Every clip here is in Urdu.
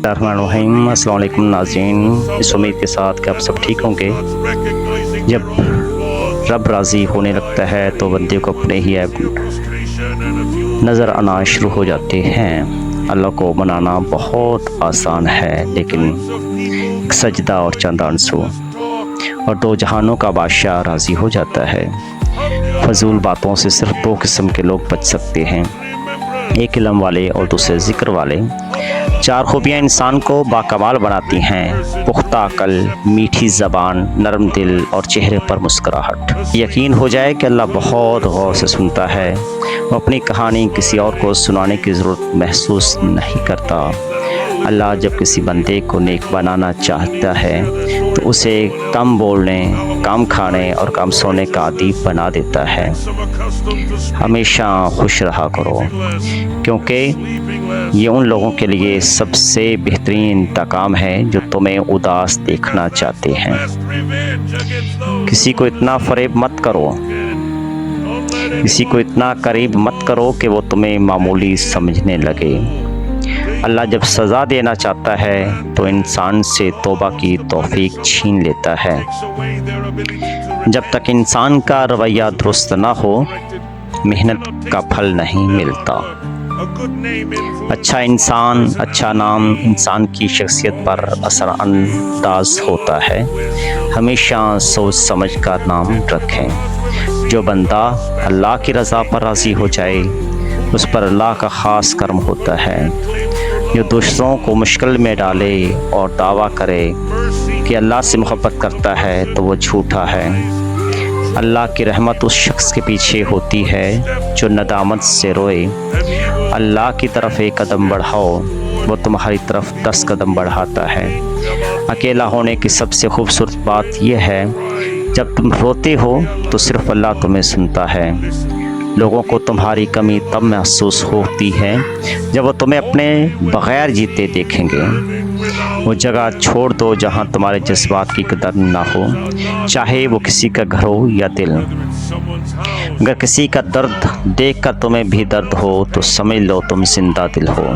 الرحیم السلام علیکم ناظرین، اس امید کے ساتھ کہ آپ سب ٹھیک ہوں گے۔ جب رب راضی ہونے لگتا ہے تو بندے کو اپنے ہی عیب نظر آنا شروع ہو جاتے ہیں۔ اللہ کو منانا بہت آسان ہے، لیکن ایک سجدہ اور چند آنسو اور دو جہانوں کا بادشاہ راضی ہو جاتا ہے۔ فضول باتوں سے صرف دو قسم کے لوگ بچ سکتے ہیں، ایک علم والے اور دوسرے ذکر والے۔ چار خوبیاں انسان کو باکمال بناتی ہیں: پختہ عقل، میٹھی زبان، نرم دل اور چہرے پر مسکراہٹ۔ یقین ہو جائے کہ اللہ بہت غور سے سنتا ہے، وہ اپنی کہانی کسی اور کو سنانے کی ضرورت محسوس نہیں کرتا۔ اللہ جب کسی بندے کو نیک بنانا چاہتا ہے تو اسے کم بولنے، کم کھانے اور کم سونے کا عادی بنا دیتا ہے۔ ہمیشہ خوش رہا کرو، کیونکہ یہ ان لوگوں کے لیے سب سے بہترین انتقام ہے جو تمہیں اداس دیکھنا چاہتے ہیں۔ کسی کو اتنا فریب مت کرو، کسی کو اتنا قریب مت کرو کہ وہ تمہیں معمولی سمجھنے لگے۔ اللہ جب سزا دینا چاہتا ہے تو انسان سے توبہ کی توفیق چھین لیتا ہے۔ جب تک انسان کا رویہ درست نہ ہو، محنت کا پھل نہیں ملتا۔ اچھا انسان، اچھا نام انسان کی شخصیت پر اثر انداز ہوتا ہے۔ ہمیشہ سوچ سمجھ کر نام رکھیں۔ جو بندہ اللہ کی رضا پر راضی ہو جائے، اس پر اللہ کا خاص کرم ہوتا ہے۔ جو دوسروں کو مشکل میں ڈالے اور دعویٰ کرے کہ اللہ سے محبت کرتا ہے تو وہ جھوٹا ہے۔ اللہ کی رحمت اس شخص کے پیچھے ہوتی ہے جو ندامت سے روئے۔ اللہ کی طرف ایک قدم بڑھاؤ، وہ تمہاری طرف 10 قدم بڑھاتا ہے۔ اکیلا ہونے کی سب سے خوبصورت بات یہ ہے، جب تم روتے ہو تو صرف اللہ تمہیں سنتا ہے۔ لوگوں کو تمہاری کمی تب محسوس ہوتی ہے جب وہ تمہیں اپنے بغیر جیتے دیکھیں گے۔ وہ جگہ چھوڑ دو جہاں تمہارے جذبات کی قدر نہ ہو، چاہے وہ کسی کا گھر ہو یا دل۔ اگر کسی کا درد دیکھ کر تمہیں بھی درد ہو تو سمجھ لو تم زندہ دل ہو۔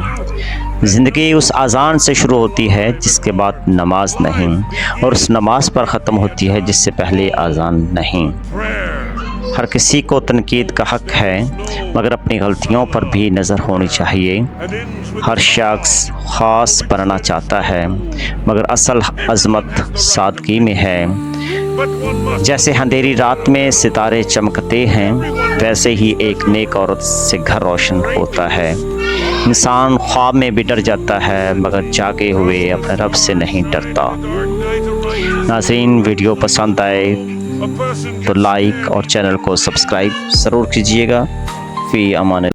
زندگی اس اذان سے شروع ہوتی ہے جس کے بعد نماز نہیں، اور اس نماز پر ختم ہوتی ہے جس سے پہلے اذان نہیں۔ ہر کسی کو تنقید کا حق ہے، مگر اپنی غلطیوں پر بھی نظر ہونی چاہیے۔ ہر شخص خاص بننا چاہتا ہے، مگر اصل عظمت سادگی میں ہے۔ جیسے اندھیری رات میں ستارے چمکتے ہیں، ویسے ہی ایک نیک عورت سے گھر روشن ہوتا ہے۔ انسان خواب میں بھی ڈر جاتا ہے، مگر جاگے ہوئے اپنے رب سے نہیں ڈرتا۔ ناظرین، ویڈیو پسند آئے تو لائک اور چینل کو سبسکرائب ضرور کیجیے گا۔ فی امان اللہ۔